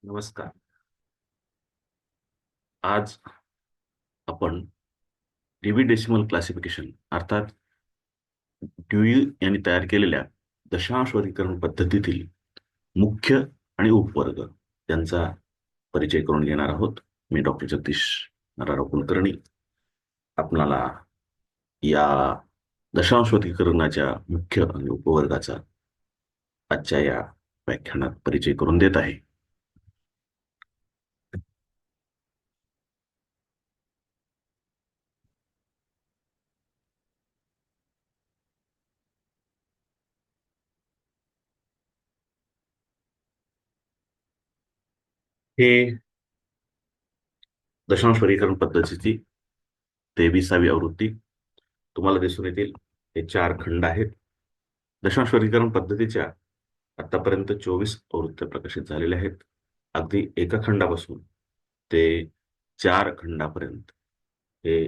नमस्कार. आज आपण डेव्ही डेसिमल क्लासिफिकेशन अर्थात ड्यूई यांनी तयार केलेल्या दशांश वर्गीकरण पद्धतीतील मुख्य आणि उपवर्ग यांचा परिचय करून घेणार आहोत. मी डॉक्टर जगदीश नारायणराव कुलकर्णी आपणाला या दशांश वर्गीकरणाच्या मुख्य आणि उपवर्गाचा आजच्या या व्याख्यानात परिचय करून देत आहे. हे दशांश वर्गीकरण पद्धतीची 23वी आवृत्ती तुम्हाला दिसून येतील. हे 4 खंड आहेत. दशांश वर्गीकरण पद्धतीच्या आतापर्यंत 24 आवृत्त्या प्रकाशित झालेल्या आहेत. अगदी एका खंडापासून ते 4 खंडापर्यंत हे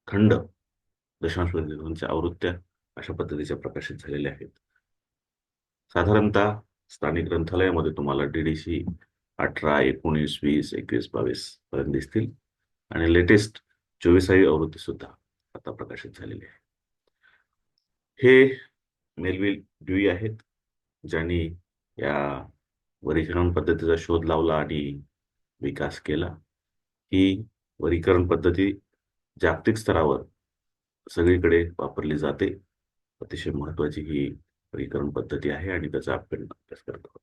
खंड दशांश वर्गीकरणाच्या आवृत्त्या अशा पद्धतीच्या प्रकाशित झालेल्या आहेत. साधारणतः स्थानिक ग्रंथालयामध्ये तुम्हाला डीडीसी 18, 19, 20, 21, 22 पर्यंत दिसतील आणि लेटेस्ट 24वी आवृत्ती सुद्धा आता प्रकाशित झालेली आहे. हे मेलविल ड्यूई आहेत, ज्यांनी या वर्गीकरण पद्धतीचा शोध लावला आणि विकास केला. ही वर्गीकरण पद्धती जागतिक स्तरावर सगळीकडे वापरली जाते. अतिशय महत्वाची ही वर्गीकरण पद्धती आहे आणि त्याचा आपण अभ्यास करत आहोत.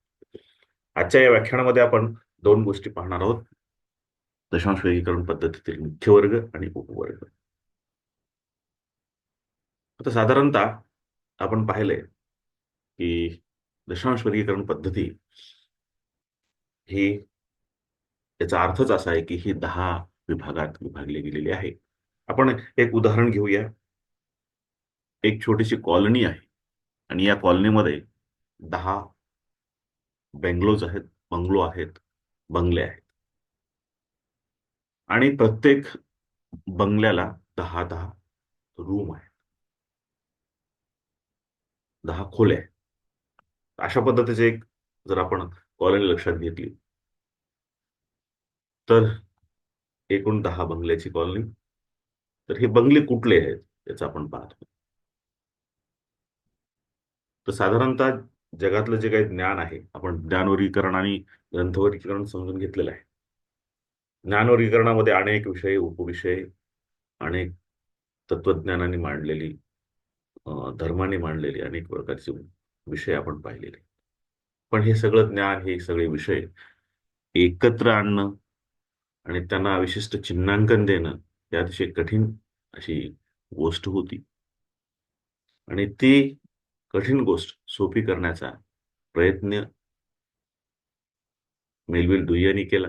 आजच्या या व्याख्यानामध्ये आपण 2 गोष्टी पाहणार आहोत. दशांश वर्गीकरण पद्धतीतील मुख्य वर्ग आणि उपवर्ग. आता साधारणतः आपण पाहिलंय की दशांश वर्गीकरण पद्धती ही याचा अर्थच असा आहे की ही 10 विभागात विभागली गेलेली आहे. आपण एक उदाहरण घेऊया. एक छोटीशी कॉलनी आहे आणि या कॉलनीमध्ये 10 बंगलोज आहेत, बंगलो आहेत, बंगले आहेत आणि प्रत्येक बंगल्याला 10-10 रूम आहेत, 10 खोल्या आहेत. अशा पद्धतीचे एक जर आपण कॉलनी लक्षात घेतली तर एकूण 10 बंगल्याची कॉलनी. तर हे बंगले कुठले आहेत याचं आपण पाहतो. तर साधारणतः जगातलं जे काही ज्ञान आहे, आपण ज्ञानवर्गीकरण आणि ग्रंथवर्गीकरण समजून घेतलेलं आहे. ज्ञानवर्गीकरणामध्ये अनेक विषय, उपविषय, अनेक तत्वज्ञानाने मांडलेली, धर्माने मांडलेली अनेक प्रकारचे विषय आपण पाहिलेले. पण हे सगळं ज्ञान, हे सगळे विषय एकत्र आणणं आणि त्यांना विशिष्ट चिन्हांकन देणं ही अतिशय कठीण अशी गोष्ट होती. आणि ती कठीण गोष्ट सोपी करण्याचा प्रयत्न मेलविल ड्यूई यांनी केला.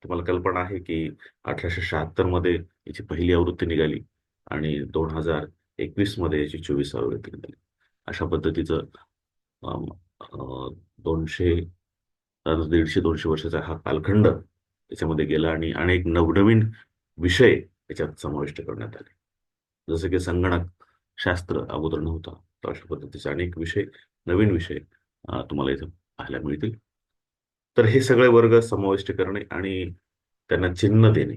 तुम्हाला कल्पना आहे की 1876 मध्ये याची पहिली आवृत्ती निघाली आणि 2021 मध्ये याची 24 आवृत्ती निघाली. अशा पद्धतीचं अम, अ, 200 150-200 वर्षाचा हा कालखंड त्याच्यामध्ये गेला आणि अनेक नवनवीन विषय त्याच्यात समाविष्ट करण्यात आले. जसं की संगणक शास्त्र अगोदर नव्हता, तर अशा पद्धतीचे अनेक विषय, नवीन विषय तुम्हाला इथं पाहायला मिळतील. तर हे सगळे वर्ग समाविष्ट करणे आणि त्यांना चिन्ह देणे.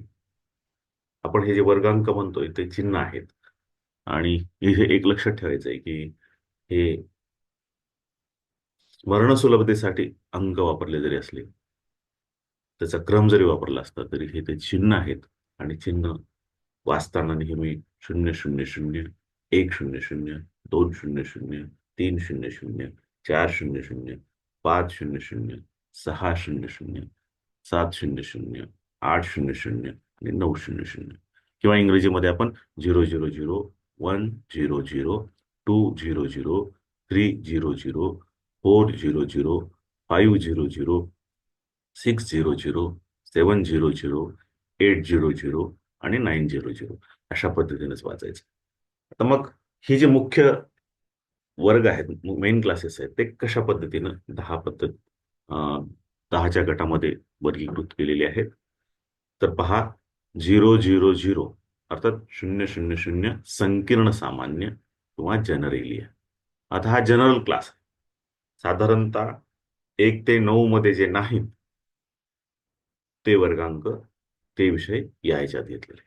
आपण हे जे वर्गांक म्हणतोय ते चिन्ह आहेत. आणि इथे एक लक्षात ठेवायचं आहे की हे स्मरणसुलभतेसाठी अंक वापरले जरी असले, त्याचा क्रम जरी वापरला असता तरी हे ते चिन्ह आहेत. आणि चिन्ह वाचताना नेहमी 000, 100, 200, 300, 400, 500, 600, 700, 800 आणि 900. किंवा इंग्रजीमध्ये आपण 000, 100, 200, 300, 400, 500, 600, 700, 800 आणि 900 अशा पद्धतीनेच वाचायचं. आता मग ही जी मुख्य वर्ग आहेत, मेन क्लासेस आहेत, ते कशा पद्धतीनं 10च्या गटामध्ये वर्गीकृत केलेले आहेत. तर पहा, 000 अर्थात 000 संकीर्ण सामान्य किंवा जनरल. आता हा जनरल क्लास साधारणतः 1 ते 9 मध्ये जे नाहीत ते वर्गांक, ते विषय या ह्याच्यात घेतलेले.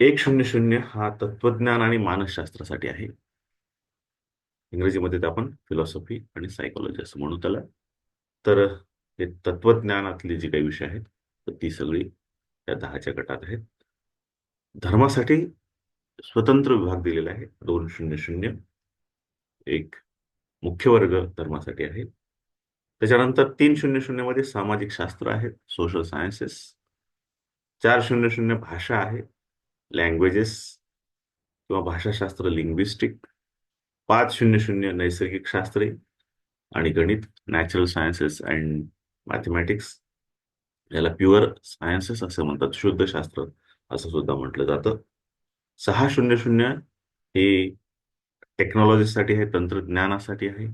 100 हा तत्वज्ञान आणि मानसशास्त्रासाठी आहे. इंग्रजीमध्ये ते आपण फिलॉसॉफी आणि सायकोलॉजी असं म्हणू त्याला. तर हे तत्वज्ञानातले जे काही विषय आहेत, तर ती सगळी त्या 10च्या गटात आहेत. धर्मासाठी स्वतंत्र विभाग दिलेला आहे, 200. एक मुख्य वर्ग धर्मासाठी आहे. त्याच्यानंतर 300 मध्ये सामाजिक शास्त्र आहेत, सोशल सायन्सेस. 400 भाषा आहे, लँग्वेजेस किंवा भाषाशास्त्र, लिंग्विस्टिक. 500 नैसर्गिक शास्त्रे आणि गणित, नॅचरल सायन्सेस अँड मॅथमॅटिक्स. याला प्युअर सायन्सेस असं म्हणतात, शुद्ध शास्त्र असं सुद्धा म्हटलं जातं. 600 हे टेक्नॉलॉजीसाठी आहे, तंत्रज्ञानासाठी आहे.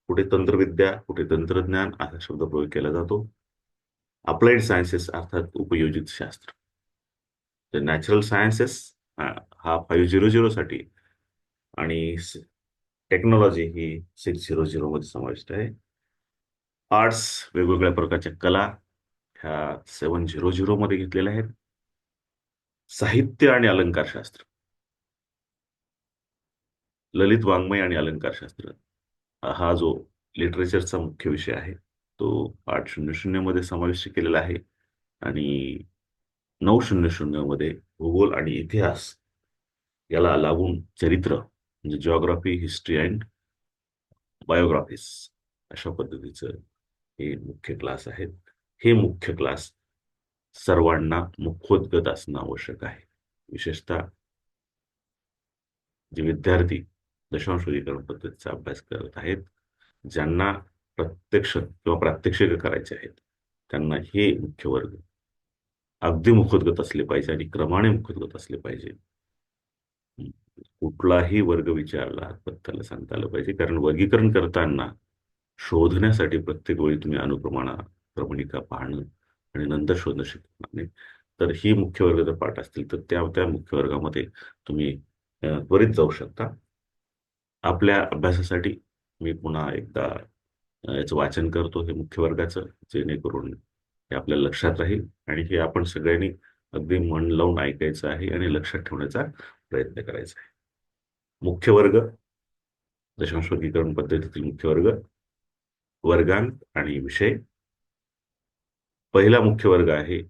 कुठे तंत्रविद्या, कुठे तंत्रज्ञान असा शब्द प्रयोग केला जातो. अप्लाइड सायन्सेस अर्थात उपयोजित शास्त्र. तर नॅचरल सायन्सेस हा 500 साठी आणि टेक्नॉलॉजी ही 600 मध्ये समाविष्ट आहे. आर्ट्स, वेगवेगळ्या प्रकारच्या कला ह्या 700 मध्ये घेतलेल्या आहेत. साहित्य आणि अलंकारशास्त्र, ललित वाङ्मय आणि अलंकारशास्त्र हा जो लिटरेचरचा मुख्य विषय आहे, तो 800 मध्ये समाविष्ट केलेला आहे. आणि 900 मध्ये भूगोल आणि इतिहास याला लागून चरित्र म्हणजे जिओग्राफी, हिस्ट्री अँड बायोग्राफीज अशा पद्धतीचं हे मुख्य क्लास आहेत. हे मुख्य क्लास सर्वांना मुखोद्गत असणं आवश्यक आहे. विशेषतः जे विद्यार्थी दशांश वर्गीकरण पद्धतीचा अभ्यास करत आहेत, ज्यांना प्रत्यक्ष किंवा प्रात्यक्षिक करायचे आहेत, त्यांना हे मुख्य वर्ग अगदी मुखोद्गत असले पाहिजे आणि क्रमाने मुखोद्गत असले पाहिजे. कुठलाही वर्ग विचारला तर त्याला सांगता आलं पाहिजे, कारण वर्गीकरण करताना शोधण्यासाठी प्रत्येक वेळी तुम्ही अनुक्रमाणा क्रमणिका पाहणं आणि नंतर शोधणं शिकणार नाही. तर ही मुख्य वर्ग जर पाठ असतील तर त्या त्या मुख्य वर्गामध्ये तुम्ही त्वरित जाऊ शकता. आपल्या अभ्यासासाठी मी पुन्हा एकदा याचं वाचन करतो हे मुख्य वर्गाचं, जेणेकरून हे आपल्या लक्षात राहील आणि हे आपण सगळ्यांनी अगदी मन लावून ऐकायचं आहे आणि लक्षात ठेवण्याचा प्रयत्न करायचा आहे. मुख्य वर्ग, दशांश वर्गीकरण पद्धतीतील मुख्य वर्ग, वर्गांक आणि विषय. पहिला मुख्य वर्ग आहे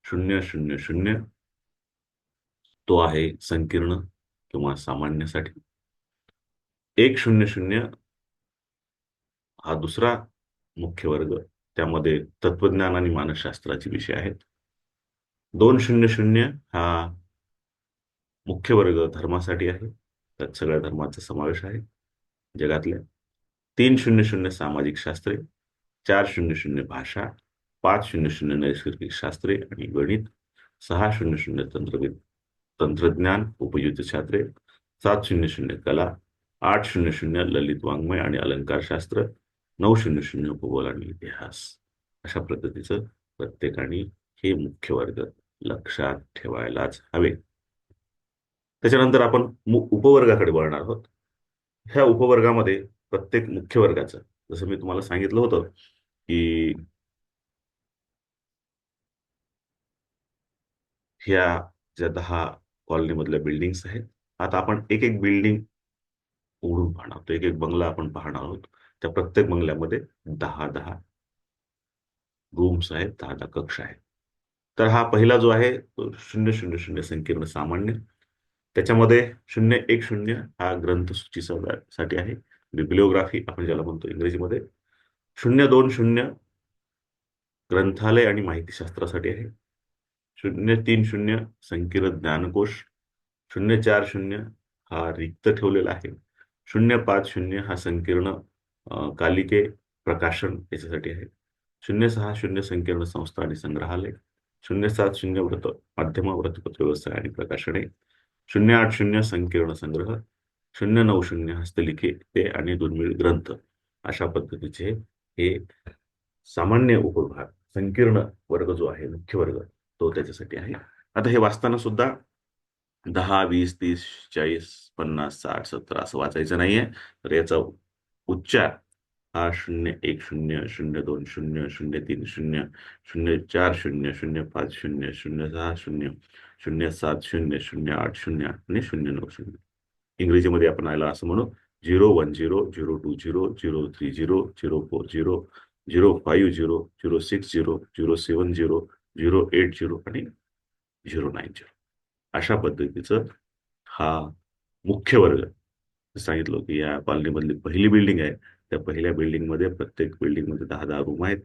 000. तो आहे संकीर्ण किंवा सामान्यसाठी. 100 हा दुसरा मुख्य वर्ग, त्यामध्ये तत्वज्ञान आणि मानसशास्त्राचे विषय आहेत. 200 हा मुख्य वर्ग धर्मासाठी आहे, त्यात सगळ्या धर्माचा समावेश आहे जगातल्या. 300 सामाजिक शास्त्रे, 400 भाषा, 500 नैसर्गिक शास्त्रे आणि गणित, 600 तंत्रज्ञान उपयुक्त शास्त्रे, 700 कला, 800 ललित वाङ्मय आणि अलंकारशास्त्र, 900 भूगोल आणि इतिहास. अशा पद्धतीचं प्रत्येकाने हे मुख्य वर्ग लक्षात ठेवायलाच हवे. त्याच्यानंतर आपण उपवर्गाकडे वळणार आहोत. ह्या उपवर्गामध्ये प्रत्येक मुख्य वर्गाचं, जसं मी तुम्हाला सांगितलं होतं की ह्या ज्या 10 कॉलनीमधल्या बिल्डिंग्स आहेत, आता आपण एक एक बिल्डिंग उघडून पाहणार आहोत, एक एक बंगला आपण पाहणार आहोत. त्या प्रत्येक बंगल्यामध्ये 10-10 रूम्स आहेत, 10-10 कक्ष आहेत. तर हा पहिला जो आहे तो 000 संकीर्ण सामान्य. त्याच्यामध्ये 010 हा ग्रंथसूचीसाठी आहे, बिब्लिओग्राफी आपण ज्याला म्हणतो इंग्रजीमध्ये. 020 ग्रंथालय आणि माहितीशास्त्रासाठी आहे. 030 संकीर्ण ज्ञानकोश. 040 हा रिक्त ठेवलेला आहे. 050 हा संकीर्ण कालिके प्रकाशन याच्यासाठी आहे. 060 संकीर्ण संस्था आणि संग्रहालय. 070 माध्यम, वृत्तपत्र व्यवसाय आणि प्रकाशने. 080 संकीर्ण संग्रह. 090 हस्तलिखिते आणि दुर्मिळ ग्रंथ. अशा पद्धतीचे हे सामान्य उपविभाग, संकीर्ण वर्ग जो आहे मुख्य वर्ग, तो त्याच्यासाठी आहे. आता हे वाचताना सुद्धा 10, 20, 30, 40, 50, 60, 70 असं वाचायचं नाहीये. तर याचा उच्चार हा 0110000400050060007080 आणि 090. इंग्रजीमध्ये आपण याला असं म्हणू: 010 020 030 040 060 070 आणि 090. अशा पद्धतीचं हा मुख्य वर्ग. सांगितलं की या कॉलनीमधली पहिली बिल्डिंग आहे, त्या पहिल्या बिल्डिंगमध्ये प्रत्येक बिल्डिंगमध्ये 10-10 रूम आहेत.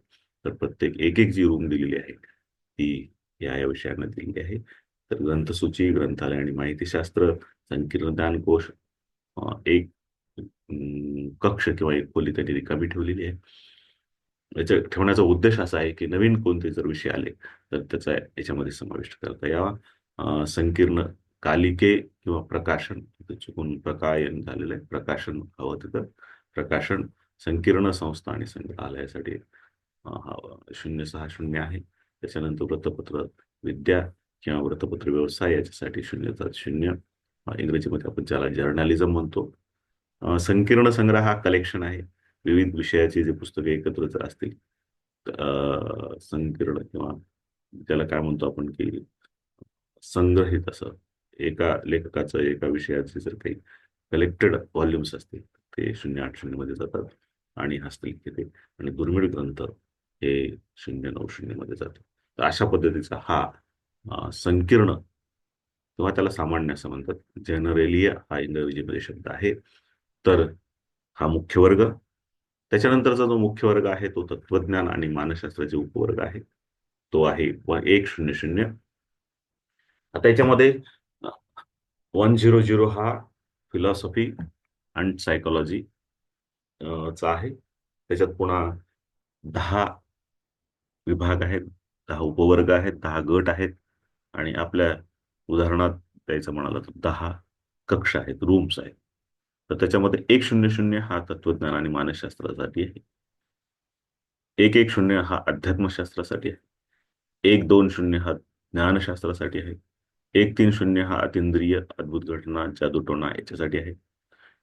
तर प्रत्येक एक एक जी रूम दिलेली आहे ती या या विषयांना दिलेली आहे. तर ग्रंथसूची, ग्रंथालय आणि माहितीशास्त्र, संकीर्ण ज्ञानकोश, एक कक्ष किंवा एक खोली त्यांनी रिकामी ठेवलेली आहे. याच्या ठेवण्याचा उद्देश असा आहे की नवीन कोणते जर विषय आले तर त्याचा याच्यामध्ये समाविष्ट करता यावा. संकीर्ण कालिके किंवा प्रकाशन, इथं चुकून प्रकायन झालेलं आहे, प्रकाशन हवं तिथं. प्रकाशन संकीर्ण संस्था आणि संग्रहालयासाठी हा 060 आहे. त्याच्यानंतर वृत्तपत्र विद्या किंवा वृत्तपत्र व्यवसाय याच्यासाठी 070. इंग्रजीमध्ये आपण ज्याला जर्नलिझम म्हणतो. संकीर्ण संग्रह हा कलेक्शन आहे. विविध विषयाची जी पुस्तके एकत्र जर असतील संकीर्ण किंवा त्याला काय म्हणतो आपण की संग्रहित असं एका लेखकाचं एका विषयाचे जर काही कलेक्टेड व्हॉल्युम्स असतील ते 080 मध्ये जातात. आणि हस्तलिखित आणि दुर्मिळ ग्रंथ हे 090 मध्ये जातात. तर अशा पद्धतीचा हा संकीर्ण किंवा त्याला सामान्य असं म्हणतात, जनरेलिया हा इंग्रजीमध्ये शब्द आहे. तर हा मुख्य वर्ग. त्याच्यानंतरचा जो मुख्य वर्ग आहे तो तत्वज्ञान आणि मानसशास्त्राचे उपवर्ग आहे. तो आहे 100. आता याच्यामध्ये 100 हा फिलॉसॉफी अँड सायकोलॉजी चा आहे. त्याच्यात पुन्हा 10 विभाग आहेत, 10 उपवर्ग आहेत, 10 गट आहेत आणि आपल्या उदाहरणात द्यायचं म्हणाला तर 10 कक्ष आहेत, रूम्स आहेत. तर त्याच्यामध्ये 100 हा तत्वज्ञान आणि मानसशास्त्रासाठी आहे. 110 हा अध्यात्मशास्त्रासाठी आहे. 120 हा ज्ञानशास्त्रासाठी आहे. 130 हा अतिंद्रिय, अद्भुत घटना, जादूटोणा याच्यासाठी आहे.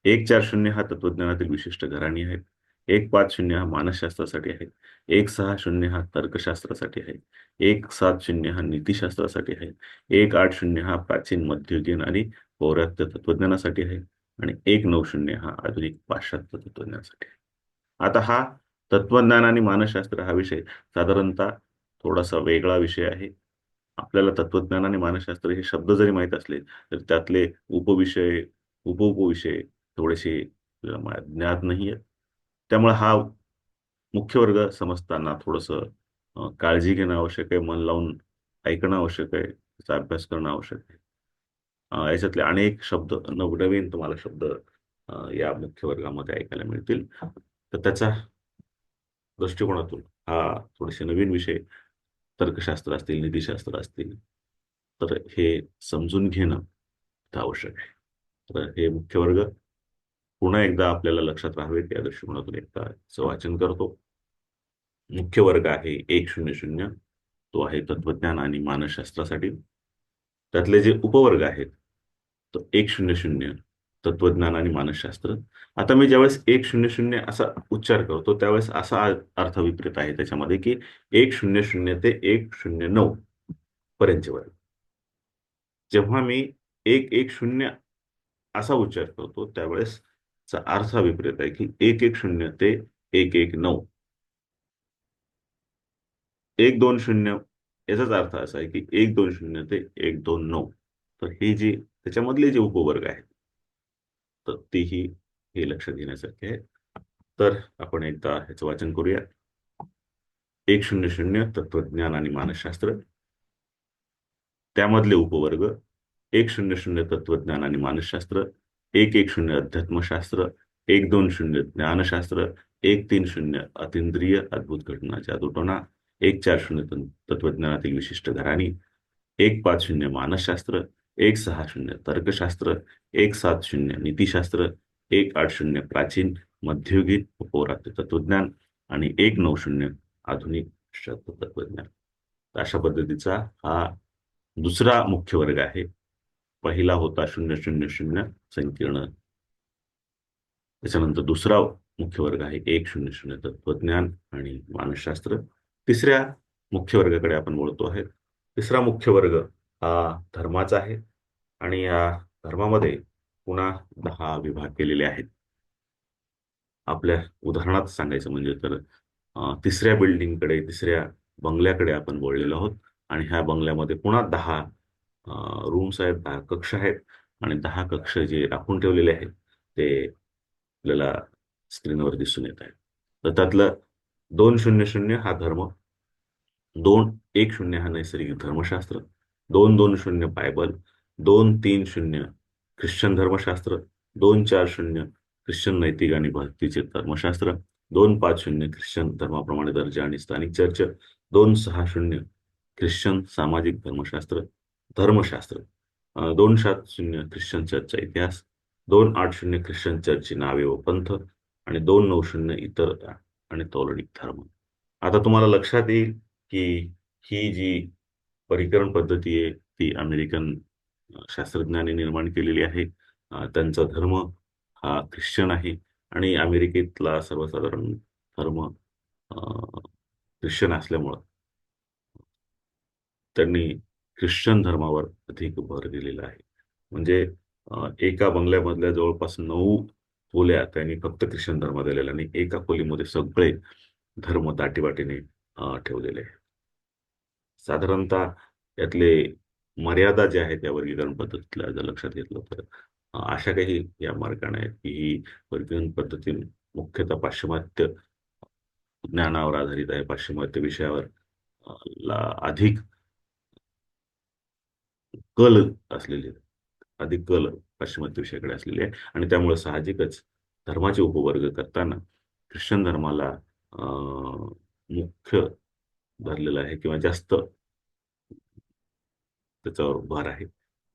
140 हा तत्वज्ञानातील विशिष्ट घराणी आहेत. 150 हा मानसशास्त्रासाठी आहे. 160 हा तर्कशास्त्रासाठी आहे. 170 हा नीतिशास्त्रासाठी आहे. 180 हा प्राचीन, मध्ययुगीन आणि पौरात्य तत्वज्ञानासाठी आहे. आणि 190 हा आधुनिक पाश्चात्य तत्वज्ञानासाठी आहे. आता हा तत्वज्ञान आणि मानसशास्त्र हा विषय साधारणतः थोडासा वेगळा विषय आहे. आपल्याला तत्वज्ञान आणि मानसशास्त्र हे शब्द जरी माहीत असले तर त्यातले उपविषय, उपउपविषय थोडेसे ज्ञात नाहीये. त्यामुळे हा मुख्य वर्ग समजताना थोडंसं काळजी घेणं आवश्यक आहे, मन लावून ऐकणं आवश्यक आहे, त्याचा अभ्यास करणं आवश्यक आहे. याच्यातले अनेक शब्द, नवनवीन तुम्हाला शब्द या मुख्य वर्गामध्ये ऐकायला मिळतील. तर त्याचा दृष्टिकोनातून हा थोडेसे नवीन विषय, तर्कशास्त्र असतील, नीतिशास्त्र असतील, तर हे समजून घेणं इथं आवश्यक आहे. तर हे मुख्य वर्ग पुन्हा एकदा आपल्याला लक्षात राहावेत या दृष्टिकोनातून एकदा वाचन करतो. मुख्य वर्ग आहे 100. तो आहे तत्वज्ञान आणि मानसशास्त्रासाठी. त्यातले जे उपवर्ग आहेत तर 100 तत्वज्ञान आणि मानसशास्त्र. आता मी ज्यावेळेस 100 असा उच्चार करतो त्यावेळेस असा अर्थविपरीत आहे त्याच्यामध्ये की 100 ते 109 पर्यंतचे वर्ग. जेव्हा मी 110 असा उच्चार करतो त्यावेळेस चा अर्थ हा विपरीत आहे की 110 ते 119. 120 याचाच अर्थ असा आहे की 120 ते 129. तर हे जे त्याच्यामधले जे उपवर्ग आहेत तर तेही हे लक्षात घेण्यासारखे आहे. तर आपण एकदा ह्याचं वाचन करूया. 100 तत्वज्ञान आणि मानसशास्त्र. त्यामधले उपवर्ग: 100 तत्वज्ञान आणि मानसशास्त्र, 110 अध्यात्मशास्त्र, 120 ज्ञानशास्त्र, 130 अतिंद्रिय, अद्भुत घटना, जादूटोणा, 140 तत्वज्ञानातील विशिष्ट घराणी, 150 मानसशास्त्र, 160 तर्कशास्त्र, 170 नीतिशास्त्र, 180 प्राचीन, मध्ययुगीन व पौरात्य तत्वज्ञान आणि 190 आधुनिक पाश्चात्य तत्वज्ञान. तर अशा पद्धतीचा हा दुसरा मुख्य वर्ग आहे. पहिला होता 000 संकीर्ण. त्याच्यानंतर दुसरा मुख्य वर्ग आहे 100 तत्वज्ञान आणि मानसशास्त्र. तिसऱ्या मुख्य वर्गाकडे आपण वळतो आहे. तिसरा मुख्य वर्ग हा धर्माचा आहे आणि या धर्मामध्ये पुन्हा 10 विभाग केलेले आहेत. आपल्या उदाहरणात सांगायचं म्हणजे तर तिसऱ्या बिल्डिंगकडे, तिसऱ्या बंगल्याकडे आपण वळलेलो आहोत आणि ह्या बंगल्यामध्ये पुन्हा 10 रूम्स आहेत, 10 कक्ष आहेत आणि 10 कक्ष जे राखून ठेवलेले आहेत ते आपल्याला स्क्रीनवर दिसून येत आहेत. तर त्यातलं 200 हा धर्म, 210 हा नैसर्गिक धर्मशास्त्र, 220 बायबल, 230 ख्रिश्चन धर्मशास्त्र, 240 ख्रिश्चन नैतिक आणि भक्तीचे धर्मशास्त्र, 250 ख्रिश्चन धर्माप्रमाणे दर्जा आणि स्थानिक चर्च, 260 ख्रिश्चन सामाजिक धर्मशास्त्र धर्मशास्त्र, 270 ख्रिश्चन चर्चचा इतिहास, 280 ख्रिश्चन चर्चची नावे व पंथ आणि 290 इतर आणि तौलनिक धर्म. आता तुम्हाला लक्षात येईल की ही जी परिकरण पद्धती आहे ती अमेरिकन शास्त्रज्ञांनी निर्माण केलेली आहे. त्यांचा धर्म हा ख्रिश्चन आहे आणि अमेरिकेतला सर्वसाधारण धर्म ख्रिश्चन असल्यामुळं त्यांनी ख्रिश्चन धर्मावर अधिक भर दिलेला आहे. म्हणजे एका बंगल्यामधल्या जवळपास 9 खोल्या त्यांनी फक्त ख्रिश्चन धर्म दिलेला आणि एका खोलीमध्ये सगळे धर्म दाटीवाटीने ठेवलेले आहे. साधारणतः यातले मर्यादा ज्या आहेत या वर्गीकरण पद्धतीला जर लक्षात घेतलं तर अशा काही या मार्गाने आहेत की ही वर्गीकरण पद्धती मुख्यतः पाश्चिमात्य ज्ञानावर आधारित आहे. पाश्चिमात्य विषयावर ला अधिक कल असलेले, अधिक कल पाश्चिमात्य विषयाकडे असलेले आहे आणि त्यामुळे साहजिकच धर्माचे उपवर्ग करताना ख्रिश्चन धर्माला मुख्य धरलेलं आहे किंवा जास्त त्याच्यावर भर आहे.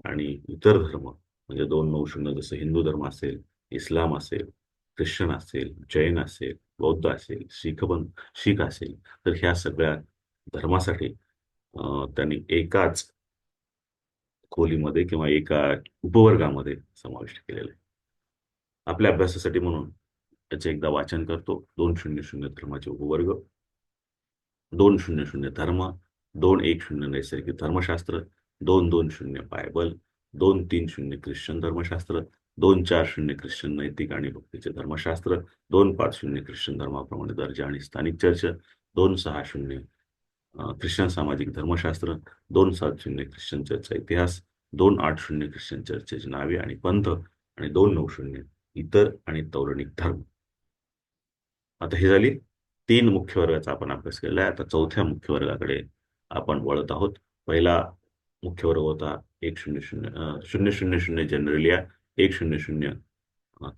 आणि इतर धर्म म्हणजे 290 जसं हिंदू धर्म असेल, इस्लाम असेल, ख्रिश्चन असेल, जैन असेल, बौद्ध असेल, शीख असेल, तर ह्या सगळ्या धर्मासाठी त्यांनी एकाच खोलीमध्ये किंवा एका उपवर्गामध्ये समाविष्ट केलेलं आहे. आपल्या अभ्यासासाठी म्हणून त्याचे एकदा वाचन करतो. 200 धर्माचे उपवर्ग, 200 धर्म, 210 नैसर्गिक धर्मशास्त्र, 220 बायबल, 230 ख्रिश्चन धर्मशास्त्र, 240 ख्रिश्चन नैतिक आणि भक्तीचे धर्मशास्त्र, 250 ख्रिश्चन धर्माप्रमाणे दर्जा आणि स्थानिक चर्च, 260 ख्रिश्चन सामाजिक धर्मशास्त्र, 270 ख्रिश्चन चर्चचा इतिहास, 280 ख्रिश्चन चर्चेची नावे आणि पंथ आणि 290 इतर आणि तौलनिक धर्म. आता ही झाली 3 मुख्य वर्गाचा आपण अभ्यास केलेला आहे. आता चौथ्या मुख्य वर्गाकडे आपण वळत आहोत. पहिला मुख्य वर्ग होता 000 जनरलिया, 100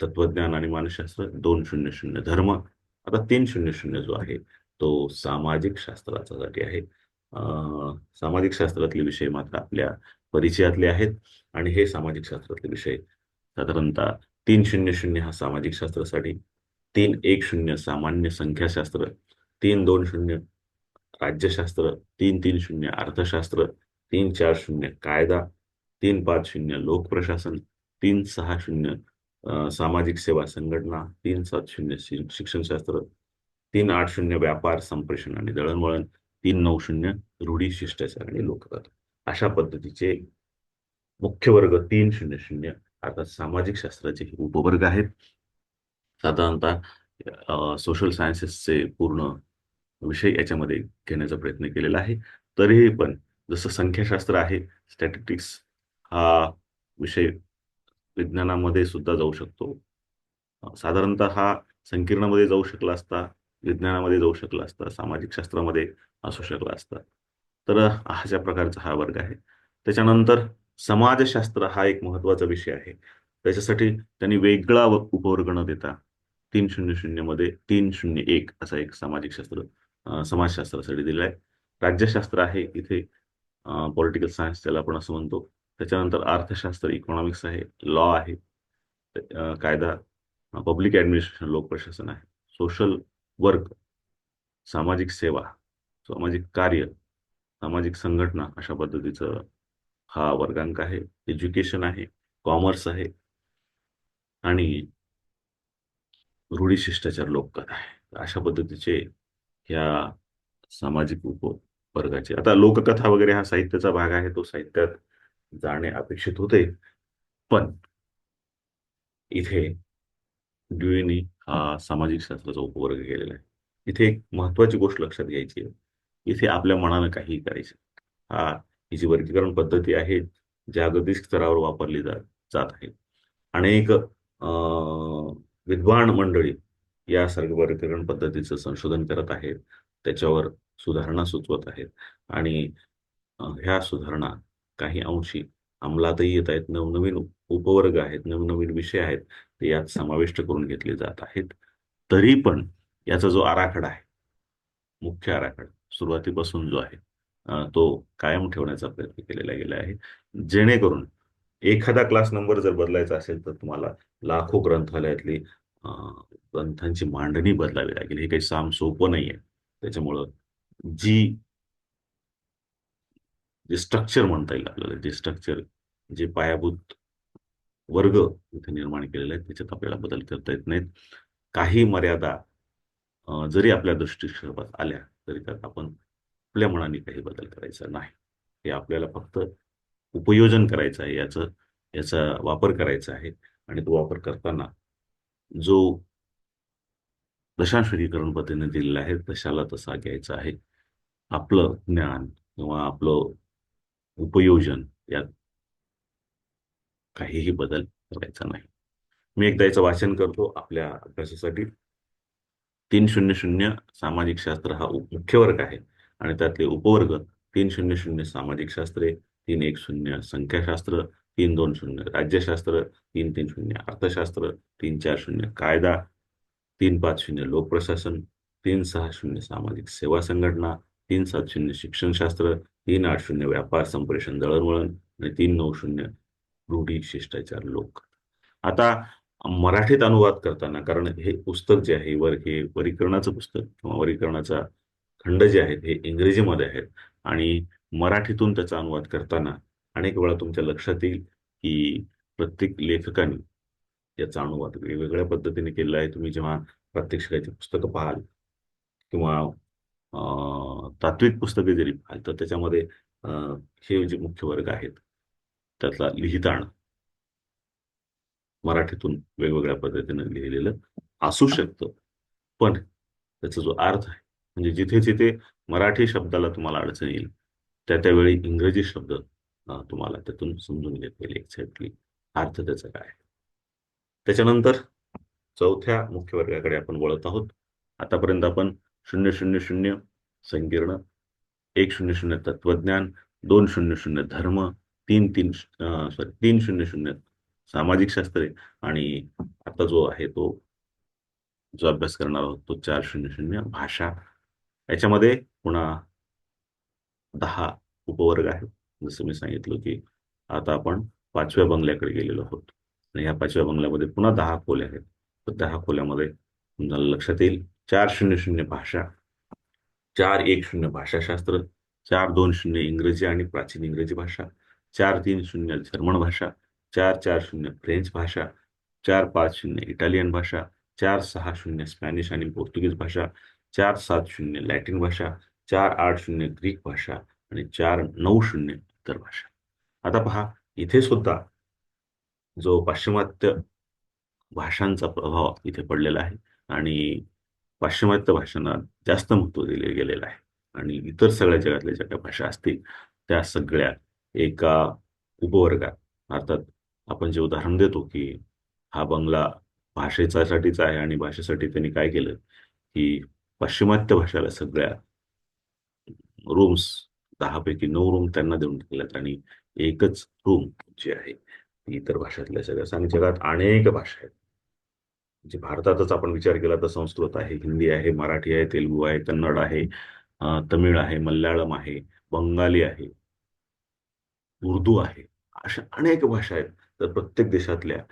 तत्वज्ञान आणि मानसशास्त्र, 200 धर्म. आता 300 जो आहे तो सामाजिक शास्त्रासाठी आहे. सामाजिक शास्त्रातले विषय मात्र आपल्या परिचयातले आहेत आणि हे सामाजिक शास्त्रातले विषय साधारणतः 300 हा सामाजिक शास्त्रासाठी, 310 सामान्य संख्याशास्त्र, 320 राज्यशास्त्र, 330 अर्थशास्त्र, 340 कायदा, 350 लोकप्रशासन, 360 सामाजिक सेवा संघटना, 370 शिक्षणशास्त्र, 380 व्यापार संप्रेषण आणि दळणवळण, 390 रूढी शिष्टाचार आणि लोककथा. अशा पद्धतीचे मुख्य वर्ग 300 अर्थात सामाजिक शास्त्राचे हे उपवर्ग आहेत. साधारणतः सोशल सायन्सेसचे पूर्ण विषय याच्यामध्ये घेण्याचा प्रयत्न केलेला आहे. तरीही पण जसं संख्याशास्त्र आहे, स्टॅटिस्टिक्स हा विषय विज्ञानामध्ये सुद्धा जाऊ शकतो. साधारणतः हा संकीर्णमध्ये जाऊ शकला असता, विज्ञानामध्ये जाऊ शकला असता, सामाजिक शास्त्रामध्ये असू शकला असता. तर अशा प्रकारचा हा वर्ग आहे. त्याच्यानंतर समाजशास्त्र हा एक महत्वाचा विषय आहे. त्याच्यासाठी त्यांनी वेगळा उपवर्ग न देता 300 मध्ये 301 असा एक सामाजिक शास्त्र समाजशास्त्रासाठी दिला आहे. राज्यशास्त्र आहे इथे, पॉलिटिकल सायन्स त्याला आपण असं म्हणतो. त्याच्यानंतर अर्थशास्त्र, इकॉनॉमिक्स आहे, लॉ आहे, कायदा, पब्लिक ऍडमिनिस्ट्रेशन, लोक प्रशासन आहे, सोशल वर्क, सामाजिक सेवा, सामाजिक कार्य, सामाजिक संघटना अशा पद्धतीचं हा वर्गांक आहे. एज्युकेशन आहे, कॉमर्स आहे आणि रूढी शिष्टाचार लोककथा आहे. अशा पद्धतीचे ह्या सामाजिक उपवर्गाचे, आता लोककथा वगैरे हा साहित्याचा भाग आहे, तो साहित्यात जाणे अपेक्षित होते. पण इथे ड्युईनी हा सामाजिक शास्त्राचा उपवर्ग केलेला आहे. इथे एक महत्वाची गोष्ट लक्षात घ्यायची आहे. इथे आपल्या मनानं काहीही करायचं. हा ही जी वर्गीकरण पद्धती आहे, जागतिक स्तरावर वापरली जात आहे. अनेक विद्वान मंडळी या सर्व वर्गीकरण पद्धतीचं संशोधन करत आहेत, त्याच्यावर सुधारणा सुचवत आहेत. आणि ह्या सुधारणा काही अंशी अंमलातही येत आहेत. नवनवीन उपवर्ग आहेत, नवनवीन विषय आहेत, ते यात समाविष्ट करून घेतले जात आहेत. तरी पण याचा जो आराखडा आहे, मुख्य आराखडा सुरुवातीपासून जो आहे, तो कायम ठेवण्याचा प्रयत्न केलेला गेला आहे. जेणेकरून एखादा क्लास नंबर जर बदलायचा असेल तर तुम्हाला लाखो ग्रंथालयातली अ, ग्रंथांची मांडणी बदलावी लागेल. हे काही साम सोपं नाहीये. त्याच्यामुळं जी जे स्ट्रक्चर म्हणता येईल आपल्याला, जे स्ट्रक्चर, जे पायाभूत वर्ग इथे निर्माण केलेले आहेत, त्याच्यात आपल्याला बदल करता येत नाहीत. काही मर्यादा जरी आपल्या दृष्टिक्षेपात आल्या, तरी त्यात आपण आपल्या मनाने काही बदल करायचा नाही. हे आपल्याला फक्त उपयोजन करायचं आहे, याचा वापर करायचा आहे. आणि तो वापर करताना जो दशांश वर्गीकरण पद्धतीने दिलेला आहे तशाला तसा घ्यायचा आहे. आपलं ज्ञान किंवा आपलं उपयोजन यात काहीही बदल करायचा नाही. मी एकदा याचं वाचन करतो आपल्या अभ्यासासाठी. 300 सामाजिक शास्त्र हा मुख्य वर्ग आहे आणि त्यातले उपवर्ग: 300 सामाजिक शास्त्रे, 310 संख्याशास्त्र, 320 राज्यशास्त्र, 330 अर्थशास्त्र, 340 कायदा, 350 लोकप्रशासन, 360 सामाजिक सेवा संघटना, 370 शिक्षणशास्त्र, 380 व्यापार संप्रेषण दळणवळण आणि 390 रूढी शिष्टाचार लोक. आता मराठीत अनुवाद करताना, कारण हे पुस्तक जे आहे हे वर्गीकरणाचं पुस्तक किंवा वर्गीकरणाचा खंड जे आहेत हे इंग्रजीमध्ये आहेत. आणि मराठीतून त्याचा अनुवाद करताना अनेक वेळा तुमच्या लक्षात येईल की प्रत्येक लेखकाने याचा अनुवाद वेगवेगळ्या पद्धतीने केलेला आहे. तुम्ही जेव्हा प्रात्यक्षिकाची पुस्तकं पाहाल किंवा तात्विक पुस्तके जरी पाहाल, तर त्याच्यामध्ये अ, हे जे मुख्य वर्ग आहेत त्यातला लिहिताण मराठीतून वेगवेगळ्या पद्धतीने लिहिलेलं असू शकतं. पण त्याचा जो अर्थ आहे, म्हणजे जिथे जिथे मराठी शब्दाला तुम्हाला अडचण येईल, त्या त्यावेळी इंग्रजी शब्द तुम्हाला त्यातून समजून घेता येईल एक्झॅक्टली अर्थ त्याचा काय आहे. त्याच्यानंतर चौथ्या मुख्य वर्गाकडे आपण वळत आहोत. आतापर्यंत आपण 000 संकीर्ण, 100 तत्वज्ञान, 200 धर्म, 300 सामाजिक शास्त्रे आणि आता जो आहे तो जो अभ्यास करणार आहोत तो 400 भाषा. याच्यामध्ये पुन्हा 10 उपवर्ग आहेत. जसं मी सांगितलं की आता आपण 5व्या बंगल्याकडे गेलेलो आहोत आणि ह्या 5व्या बंगल्यामध्ये पुन्हा 10 खोल्या आहेत. तर 10 खोल्यामध्ये तुम्हाला लक्षात येईल 400 भाषा, 410 भाषाशास्त्र, 420 इंग्रजी आणि प्राचीन इंग्रजी भाषा, 430 जर्मन भाषा, 440 फ्रेंच भाषा, 450 इटालियन भाषा, 460 स्पॅनिश आणि पोर्तुगीज भाषा, 470 लॅटिन भाषा, 480 ग्रीक भाषा आणि 490 इतर भाषा. आता पहा, इथे सुद्धा जो पाश्चिमात्य भाषांचा प्रभाव इथे पडलेला आहे आणि पाश्चिमात्य भाषांना जास्त महत्त्व दिले गेलेलं आहे. आणि इतर सगळ्या जगातल्या ज्या काही भाषा असतील त्या सगळ्या एका उपवर्गात, अर्थात आपण जे उदाहरण देतो की हा बंगला भाषेसाठीचा आहे आणि भाषेसाठी त्यांनी काय केलं की पाश्चिमात्य भाषेला सगळ्या रूम्स, 10 पैकी 9 रूम त्यांना देऊन टाकल्यात आणि एकच रूम जी आहे ती इतर भाषातल्या सगळ्या. आणि जगात अनेक भाषा आहेत. म्हणजे भारतातच आपण विचार केला तर संस्कृत आहे, हिंदी आहे, मराठी आहे, तेलुगू आहे, कन्नड आहे, तमिळ आहे, मल्याळम आहे, बंगाली आहे, उर्दू आहे. अशा अनेक भाषा आहेत. तर प्रत्येक देशातल्या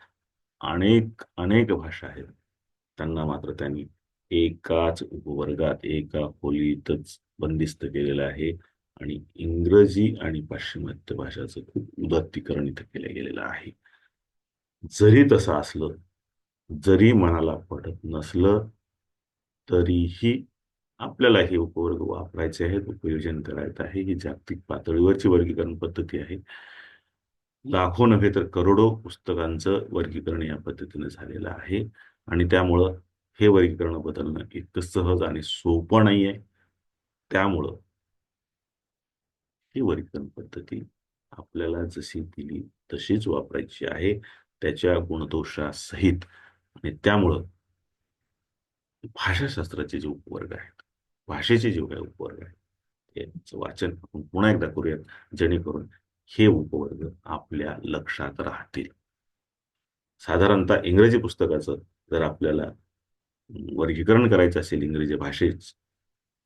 अनेक अनेक भाषा आहेत. त्यांना मात्र त्यांनी एकाच उपवर्गात, एका खोलीतच बंदिस्त केलेलं आहे. आणि इंग्रजी आणि पाश्चिमात्य भाषाचं खूप उदात्तीकरण इथं केलं गेलेलं आहे. जरी तसं असलं जरी मनाला पडत नसलं तरीही आपल्याला हे उपवर्ग वापरायचे आहेत, उपयोजन करायचं आहे. ही जागतिक पातळीवरची वर्गीकरण पद्धती आहे. लाखो नव्हे तर करोडो पुस्तकांचं वर्गीकरण या पद्धतीने झालेलं आहे आणि त्यामुळं हे वर्गीकरण बदलणं इतकं सहज आणि सोपं नाहीये. त्यामुळं ही वर्गीकरण पद्धती आपल्याला जशी दिली तशीच वापरायची आहे, त्याच्या गुणदोषासहित. आणि त्यामुळं भाषाशास्त्राचे जे उपवर्ग आहेत, भाषेचे जे काही उपवर्ग आहेत, यांचं वाचन आपण पुन्हा एकदा करूयात, जेणेकरून हे उपवर्ग आपल्या लक्षात राहतील. साधारणतः इंग्रजी पुस्तकाचं जर आपल्याला वर्गीकरण करायचं असेल इंग्रजी भाषेच,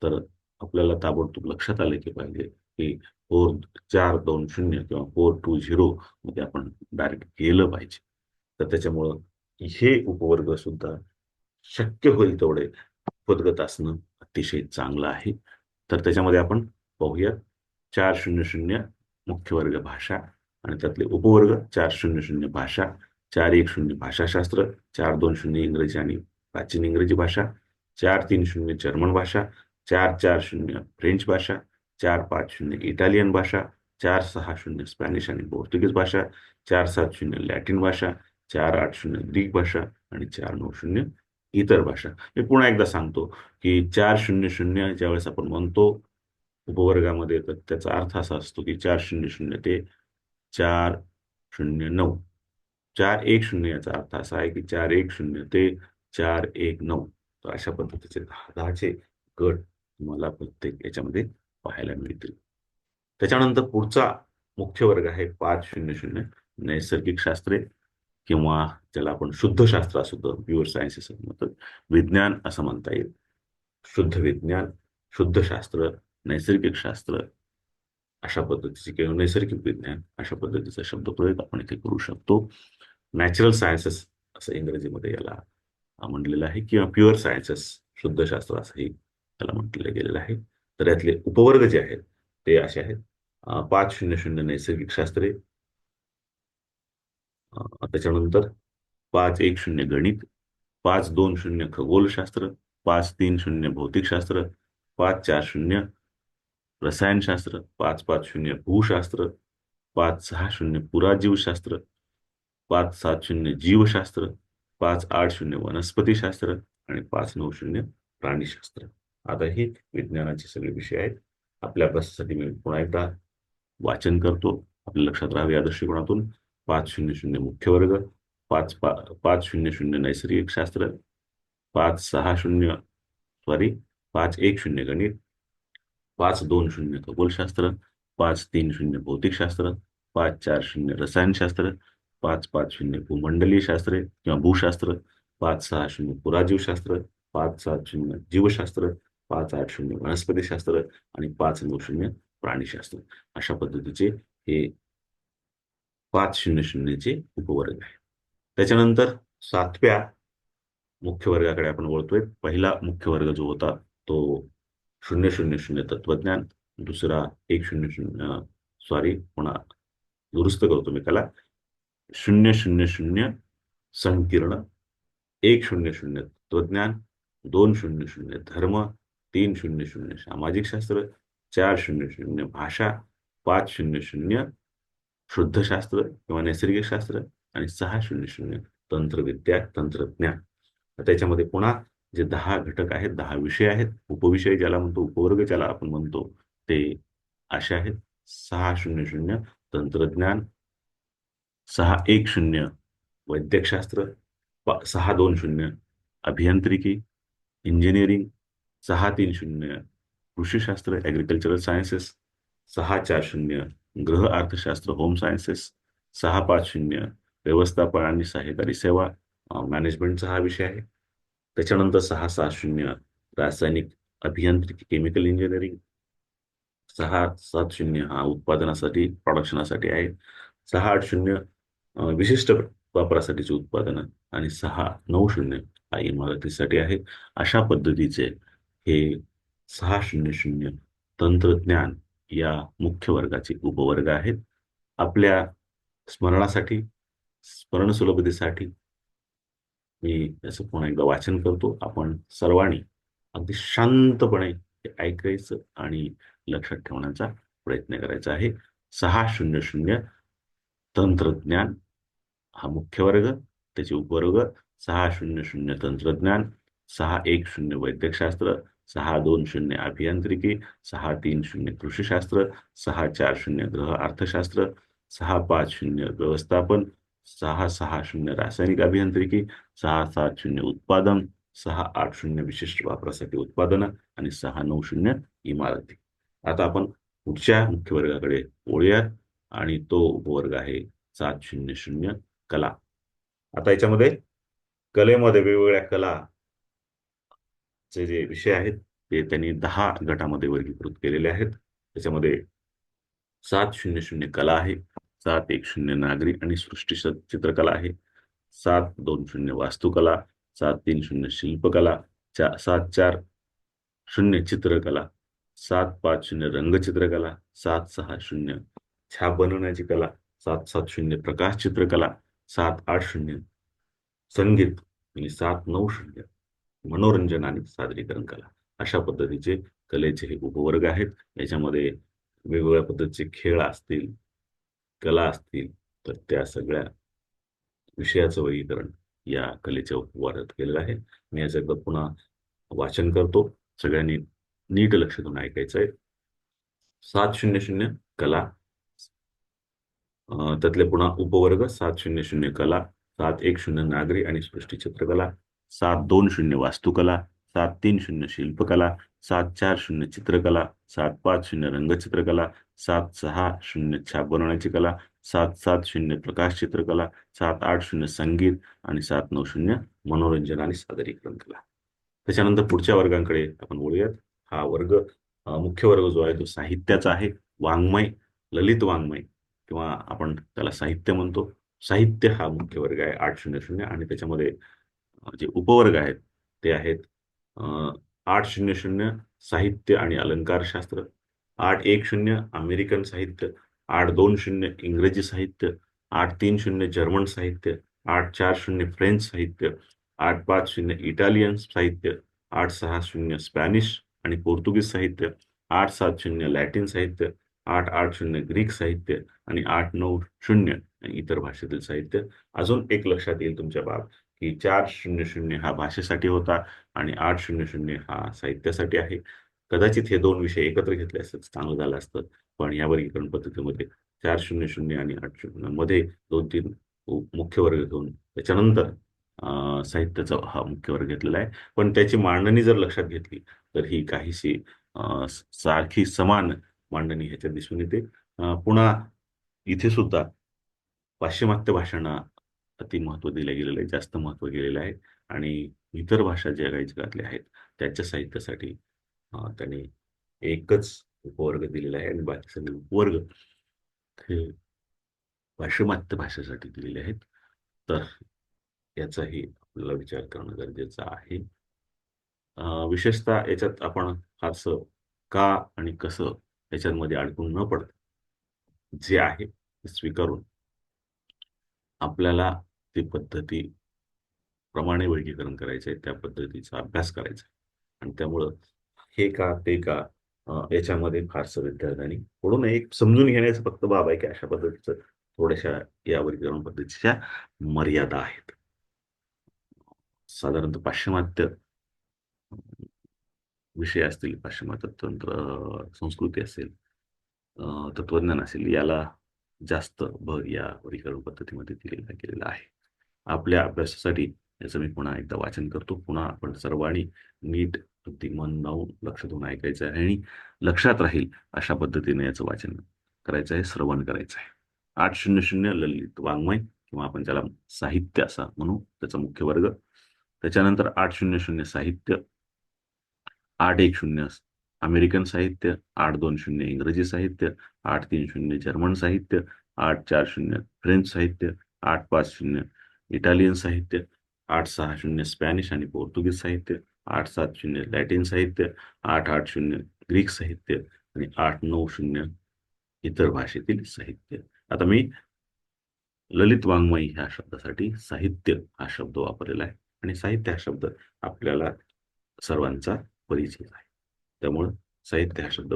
तर आपल्याला ताबडतोब लक्षात आलं की पाहिजे की 420 किंवा 420 मध्ये आपण डायरेक्ट गेलं पाहिजे. तर त्याच्यामुळं हे उपवर्ग सुद्धा शक्य होईल तेवढे पदगत असणं अतिशय चांगलं आहे. तर त्याच्यामध्ये आपण पाहूया 400 मुख्य वर्ग भाषा आणि त्यातले उपवर्ग 400 भाषा, 410 भाषाशास्त्र, 420 इंग्रजी आणि प्राचीन इंग्रजी भाषा, 430 जर्मन भाषा, 440 फ्रेंच भाषा, 450 इटालियन भाषा, 460 स्पॅनिश आणि पोर्तुगीज भाषा, 470 लॅटिन भाषा, 480 ग्रीक भाषा आणि 490 इतर भाषा. मी पुन्हा एकदा सांगतो की 400 ज्यावेळेस आपण म्हणतो उपवर्गामध्ये, तर त्याचा अर्थ असा असतो की 400 ते 409. 410 याचा अर्थ असा आहे की 410 ते 419. तर अशा पद्धतीचे 10चे गट तुम्हाला प्रत्येक याच्यामध्ये पाहायला मिळतील. त्याच्यानंतर पुढचा मुख्य वर्ग आहे 500 नैसर्गिक शास्त्रे, किंवा ज्याला आपण शुद्ध शास्त्र सुद्धा प्युअर सायन्स असं म्हणतात, विज्ञान असं म्हणता येईल. शुद्ध विज्ञान, शुद्ध शास्त्र, नैसर्गिक शास्त्र अशा पद्धतीचे किंवा नैसर्गिक विज्ञान अशा पद्धतीचा शब्दप्रयोग आपण इथे करू शकतो. नॅचरल सायन्सेस असं इंग्रजीमध्ये याला म्हटलेलं आहे, किंवा प्युअर सायन्सेस, शुद्ध शास्त्र असंही त्याला म्हटलेलं गेलेलं आहे. तर यातले उपवर्ग जे आहेत ते असे आहेत: 500 नैसर्गिक शास्त्रे, त्याच्यानंतर 510 गणित, 520 खगोलशास्त्र, 530 भौतिकशास्त्र, 540 रसायनशास्त्र, 550 भूशास्त्र, 560 पुराजीवशास्त्र, 570 जीवशास्त्र, 580 वनस्पतीशास्त्र आणि 590 प्राणीशास्त्र. आता हे विज्ञानाचे सगळे विषय आहेत. आपल्या अभ्यासासाठी मी पुन्हा एकदा वाचन करतो, आपल्या लक्षात राहावे या दृष्टिकोनातून. 500 मुख्य वर्ग, 500 नैसर्गिक शास्त्र, 560 सॉरी 510 गणित, 520 खगोलशास्त्र, 530 भौतिकशास्त्र, 540 रसायनशास्त्र, 550 भूमंडलीय शास्त्रे किंवा भूशास्त्र, 560 पुराजीवशास्त्र, 570 जीवशास्त्र, 580 वनस्पतीशास्त्र आणि 590 प्राणीशास्त्र. अशा पद्धतीचे हे 500चे उपवर्ग आहे. त्याच्यानंतर 7व्या मुख्य वर्गाकडे आपण वळतोय. पहिला मुख्य वर्ग जो होता तो 000 तत्वज्ञान, दुसरा 100 सॉरी पुन्हा दुरुस्त करतो मी त्याला, 000 संकीर्ण, 100 तत्वज्ञान, 200 धर्म, 300 सामाजिक शास्त्र, 400 भाषा, 500 शुद्धशास्त्र किंवा नैसर्गिक शास्त्र आणि 600 तंत्रविद्या, तंत्रज्ञान. तर त्याच्यामध्ये पुन्हा जे 10 घटक आहेत, 10 विषय आहेत, उपविषय ज्याला म्हणतो, उपवर्ग ज्याला आपण म्हणतो, ते असे आहेत: 600 तंत्रज्ञान, 610 वैद्यकशास्त्र, 620 अभियांत्रिकी, इंजिनिअरिंग, 630 कृषीशास्त्र, ॲग्रिकल्चरल सायन्सेस, 640 गृह अर्थशास्त्र, होम सायन्सेस, 650 व्यवस्थापन आणि सहाय्यकारी सेवा, मॅनेजमेंटचा हा विषय आहे. त्याच्यानंतर 660 रासायनिक अभियांत्रिकी, केमिकल इंजिनिअरिंग, 670 हा उत्पादनासाठी, प्रोडक्शनासाठी आहे, 680 विशिष्ट वापरासाठीची उत्पादनं आणि 690 हा इमारतीसाठी आहे. अशा पद्धतीचे हे 600 तंत्रज्ञान या मुख्य वर्गाचे उपवर्ग आहेत. आपल्या स्मरणासाठी, स्मरण सुलभतेसाठी मी याचं पुन्हा एकदा वाचन करतो. आपण सर्वांनी अगदी शांतपणे ते ऐकायचं आणि लक्षात ठेवण्याचा प्रयत्न करायचा आहे. 600 तंत्रज्ञान हा मुख्य वर्ग, त्याचे उपवर्ग 600 तंत्रज्ञान, 610 वैद्यकशास्त्र, 620 अभियांत्रिकी, 630 कृषीशास्त्र, 640 गृह अर्थशास्त्र, 650 व्यवस्थापन, 660 रासायनिक अभियांत्रिकी, 670 उत्पादन, 680 विशिष्ट वापरासाठी उत्पादनं आणि 690 इमारती. आता आपण पुढच्या मुख्य वर्गाकडे वळूयात आणि तो उपवर्ग आहे 700 कला. आता याच्यामध्ये कलेमध्ये वेगवेगळ्या कलाचे जे विषय आहेत ते त्यांनी 10 गटामध्ये वर्गीकृत केलेले आहेत. त्याच्यामध्ये 700 कला आहे, 710 नागरी आणि सृष्टी चित्रकला आहे, 720 वास्तुकला, 730 शिल्पकला, 740 चित्रकला, 750 रंगचित्रकला, 760 छाप बनवण्याची कला, 770 प्रकाश चित्रकला, 780 संगीत आणि 790 मनोरंजन आणि सादरीकरण कला. अशा पद्धतीचे कलेचे हे उपवर्ग आहेत. याच्यामध्ये वेगवेगळ्या पद्धतीचे खेळ असतील, कला असतील, तर त्या सगळ्या विषयाचं वर्गीकरण या कलेच्या उपवर्गात केलेलं आहे. मी याचं एकदा पुन्हा वाचन करतो. सगळ्यांनी नीट लक्ष देऊन ऐकायचं आहे. 700 कला, त्यातले पुन्हा उपवर्ग 700 कला, 710 नागरी आणि सृष्टी चित्रकला, 720 वास्तुकला, 730 शिल्पकला, 740 चित्रकला, 750 रंगचित्रकला, 760 छाप बनवण्याची कला, 770 प्रकाश चित्रकला, 780 संगीत आणि 790 मनोरंजन आणि सादरीकरण कला. त्याच्यानंतर पुढच्या वर्गांकडे आपण बोलूयात. हा वर्ग, मुख्य वर्ग जो आहे तो साहित्याचा आहे. वाङ्मय, ललित वाङ्मय किंवा आपण त्याला साहित्य म्हणतो. साहित्य हा मुख्य वर्ग आहे 800 आणि त्याच्यामध्ये जे उपवर्ग आहेत ते आहेत 800 साहित्य आणि अलंकारशास्त्र, 810 अमेरिकन साहित्य, 820 इंग्रजी साहित्य, 830 जर्मन साहित्य, 840 फ्रेंच साहित्य, 850 इटालियन साहित्य, 860 स्पॅनिश आणि पोर्तुगीज साहित्य, 870 लॅटिन साहित्य, 880 ग्रीक साहित्य आणि 890 इतर भाषेतील साहित्य. अजून एक लक्षात येईल तुमच्या बाब की 400 हा भाषेसाठी होता आणि 800 हा साहित्यासाठी आहे. कदाचित हे दोन विषय एकत्र घेतले असते चांगलं झालं असतं, पण या वर्गीकरण पद्धतीमध्ये 400 आणि 800 मध्ये 2-3 मुख्य वर्ग घेऊन त्याच्यानंतर साहित्याचा हा मुख्य वर्ग घेतलेला आहे. पण त्याची मांडणी जर लक्षात घेतली तर ही काहीशी सारखी समान मांडणी ह्याच्यात दिसून येते. पुन्हा इथे सुद्धा पाश्चिमात्य भाषांना अति महत्त्व दिलं गेलेलं आहे, जास्त महत्त्व गेलेलं आहे आणि इतर भाषा ज्या काही जगातल्या आहेत त्याच्या साहित्यासाठी त्यांनी एकच उपवर्ग दिलेला आहे आणि बाकी सगळे उपवर्ग हे पाश्चिमात्य भाषेसाठी दिलेले आहेत. तर याचाही आपल्याला विचार करणं गरजेचं आहे. विशेषतः याच्यात आपण फारसं का आणि कसं याच्यामध्ये अडकून न पडता जे आहे ते स्वीकारून आपल्याला ती पद्धती प्रमाणे वर्गीकरण करायचं आहे, त्या पद्धतीचा अभ्यास करायचा आहे. आणि त्यामुळं हे का ते का याच्यामध्ये फारसं विद्यार्थ्यांनी पडू नये. एक समजून घेण्याचं फक्त बाब आहे की अशा पद्धतीचं थोड्याशा या वर्गीकरण पद्धतीच्या मर्यादा आहेत. साधारणतः पाश्चिमात्य विषय असतील, पाश्चिमात्य संस्कृती असेल, तत्वज्ञान असेल, याला जास्त भर या वर्गीकरण पद्धतीमध्ये दिलेला गेलेला आहे. आपल्या अभ्यासासाठी याचं मी पुन्हा एकदा वाचन करतो. पुन्हा आपण सर्वांनी नीट अगदी मन लावून लक्ष देऊन ऐकायचं आहे आणि लक्षात राहील अशा पद्धतीने याचं वाचन करायचं आहे, श्रवण करायचं आहे. 800 ललित वाङ्मय किंवा आपण त्याला साहित्य असा म्हणू, त्याचा मुख्य वर्ग. त्याच्यानंतर 800 साहित्य, 810 अमेरिकन साहित्य, 820 इंग्रजी साहित्य, 830 जर्मन साहित्य, 840 फ्रेंच साहित्य, 850 इटालियन साहित्य, 860 स्पॅनिश आणि पोर्तुगीज साहित्य, 870 लॅटिन साहित्य, 880 ग्रीक साहित्य आणि 890 इतर भाषेतील साहित्य. आता मी ललित वाङ्मय ह्या शब्दासाठी साहित्य हा शब्द वापरलेला आहे. आणि साहित्य हा शब्द आपल्याला सर्वांचा परिचित आहे. त्यामुळं साहित्य हा शब्द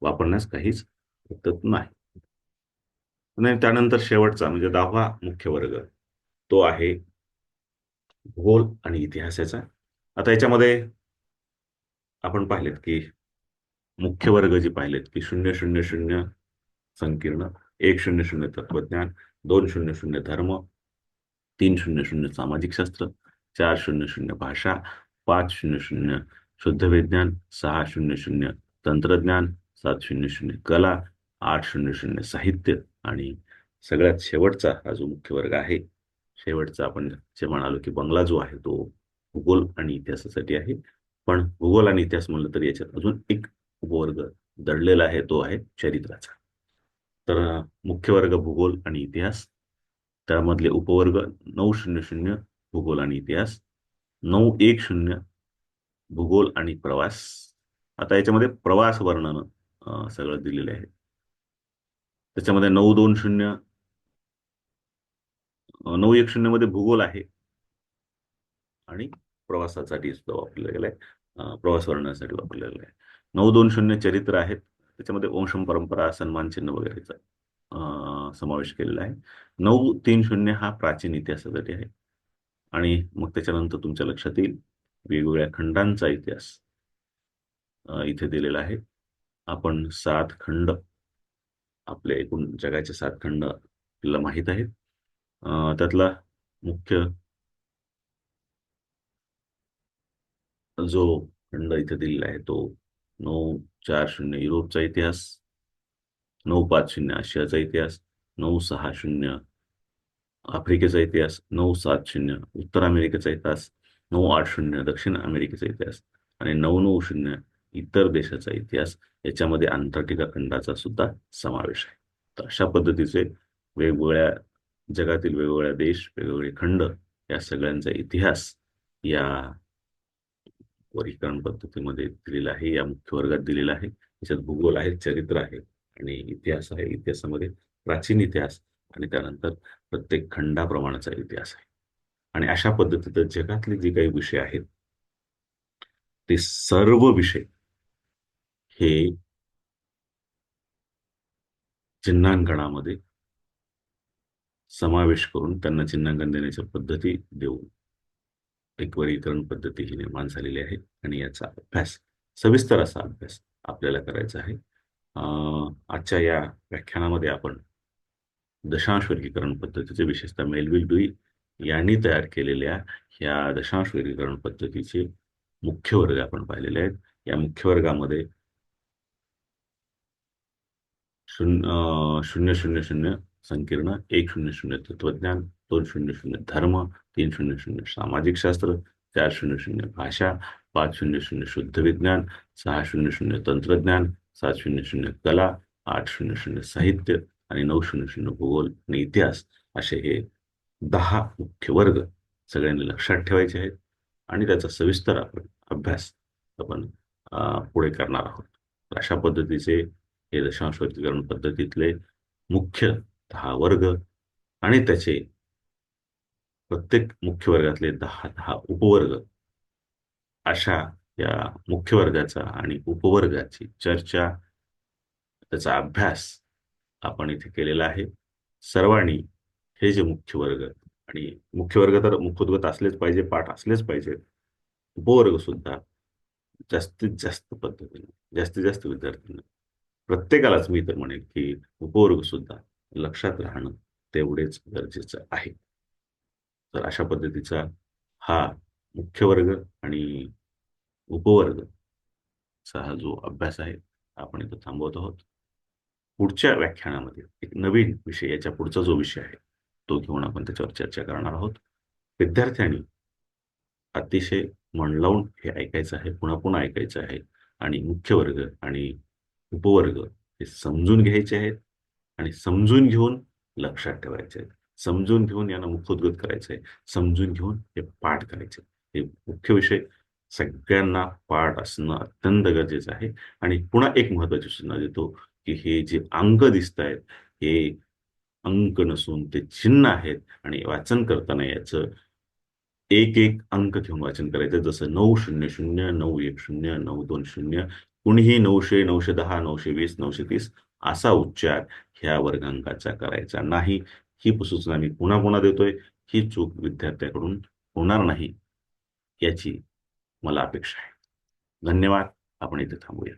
वापरण्यास काहीच हरकत नाही. आणि त्यानंतर शेवटचा म्हणजे 10वा मुख्य वर्ग तो आहे भूगोल आणि इतिहासाचा. आता याच्यामध्ये आपण पाहिलेत की मुख्य वर्ग जे पाहिलेत की 000 संकीर्ण, 100 तत्वज्ञान, 200 धर्म, 300 सामाजिक शास्त्र, 400 भाषा, 500 शुद्ध विज्ञान, 600 तंत्रज्ञान, 700 कला, 800 साहित्य आणि सगळ्यात शेवटचा हा जो मुख्य वर्ग आहे, शेवटचा आपण जे म्हणालो की बंगला जो आहे तो भूगोल आणि इतिहासासाठी आहे. पण भूगोल आणि इतिहास म्हणलं तर याच्यात अजून एक उपवर्ग दडलेला आहे, तो आहे चरित्राचा. तर मुख्य वर्ग भूगोल आणि इतिहास, त्यामधले उपवर्ग 900 भूगोल आणि इतिहास, 910 भूगोल आणि प्रवास. आता याच्यामध्ये प्रवास वर्णन सगळं दिलेलं आहे. त्याच्यामध्ये 910 मध्ये भूगोल आहे आणि प्रवासासाठी सुद्धा वापरलं गेलंय, प्रवास वर्णनासाठी वापरलेलं आहे. 920 चरित्र आहेत, त्याच्यामध्ये वंश परंपरा, सन्मान चिन्ह वगैरेचा समावेश केलेला आहे. 930 हा प्राचीन इतिहासासाठी आहे. आणि मग त्याच्यानंतर तुमच्या लक्षात येईल वेगवेगळ्या खंडांचा इतिहास इथे दिलेला आहे. आपण 7 खंड, आपले एकूण जगाचे 7 खंड आपल्याला माहीत आहेत. त्यातला मुख्य जो खंड इथे दिलेला आहे तो 940 युरोपचा इतिहास, 950 आशियाचा इतिहास, 960 आफ्रिकेचा इतिहास, 970 उत्तर अमेरिकेचा इतिहास, 980 दक्षिण अमेरिकेचा इतिहास आणि 990 इतर देशाचा इतिहास. याच्यामध्ये अंटार्क्टिका खंडाचा सुद्धा समावेश आहे. तर अशा पद्धतीचे वेगवेगळ्या जगातील वेगवेगळ्या देश, वेगवेगळे खंड या सगळ्यांचा इतिहास या वर्गीकरण पद्धतीमध्ये दिलेला आहे, या मुख्य वर्गात दिलेला आहे. त्याच्यात भूगोल आहे, चरित्र आहे आणि इतिहास आहे. इतिहासामध्ये प्राचीन इतिहास आणि त्यानंतर प्रत्येक खंडाप्रमाणाचा इतिहास आहे. आणि अशा पद्धतीने जगातले जे काही विषय आहेत ते सर्व विषय हे चिन्हांकनामध्ये समावेश करून त्यांना चिन्हांकन देण्याच्या पद्धती देऊन एक वर्गीकरण पद्धती ही निर्माण झालेली आहे. आणि याचा अभ्यास, सविस्तर असा अभ्यास आपल्याला करायचा आहे. आजच्या या व्याख्यानामध्ये आपण दशांश वर्गीकरण पद्धतीचे, विशेषतः मेलविल डुई यांनी तयार केलेल्या ह्या दशांश वर्गीकरण पद्धतीचे मुख्य वर्ग आपण पाहिलेले आहेत. या मुख्य वर्गामध्ये 000 संकीर्ण, 100 तत्वज्ञान, 200 धर्म, 300 सामाजिक शास्त्र, 400 भाषा, 500 शुद्ध विज्ञान, 600 तंत्रज्ञान, 700 कला, 800 साहित्य आणि 900 भूगोल आणि इतिहास, असे हे 10 मुख्य वर्ग सगळ्यांनी लक्षात ठेवायचे आहेत. आणि त्याचा सविस्तर आपण अभ्यास आपण पुढे करणार आहोत. तर अशा पद्धतीचे हे दशांश वर्गीकरण पद्धतीतले मुख्य 10 वर्ग आणि त्याचे प्रत्येक मुख्य वर्गातले 10 उपवर्ग, अशा या मुख्य वर्गाचा आणि उपवर्गाची चर्चा, त्याचा अभ्यास आपण इथे केलेला आहे. सर्वांनी हे जे मुख्य वर्ग, आणि मुख्य वर्ग तर मुखोद्गत असलेच पाहिजे, पाठ असलेच पाहिजे, उपवर्ग सुद्धा जास्तीत जास्त पद्धतीने, जास्तीत जास्त विद्यार्थ्यांना, प्रत्येकालाच मी तर म्हणेन की उपवर्ग सुद्धा लक्षात राहणं तेवढेच गरजेचं आहे. तर अशा पद्धतीचा हा मुख्य वर्ग आणि उपवर्गचा हा जो अभ्यास आहे आपण इथं थांबवत आहोत. पुढच्या व्याख्यानामध्ये एक नवीन विषय, याच्या पुढचा जो विषय आहे तो घेऊन आपण त्याच्यावर चर्चा करणार आहोत. विद्यार्थ्यांनी अतिशय मन लावून हे ऐकायचं आहे, पुन्हा पुन्हा ऐकायचं आहे आणि मुख्य वर्ग आणि उपवर्ग हे समजून घ्यायचे आहेत आणि समजून घेऊन लक्षात ठेवायचे आहेत. समजून घेऊन यांना मुखोद्गत करायचं आहे, समजून घेऊन हे पाठ करायचे. हे मुख्य विषय सगळ्यांना पाठ असणं अत्यंत गरजेचं आहे. आणि पुन्हा एक महत्वाची सूचना देतो की हे जे अंक दिसत आहेत हे अंक नसून ते चिन्ह आहेत आणि वाचन करताना याचं एक एक अंक घेऊन वाचन करायचं, जसं 900, 910, 920, कुणीही 900, 910, 920, 930 असा उच्चार ह्या वर्गांकाचा करायचा नाही. ही सूचना मी पुन्हा पुन्हा देतोय. ही चूक विद्यार्थ्याकडून होणार नाही याची मला अपेक्षा आहे. धन्यवाद. आपण इथे थांबूया.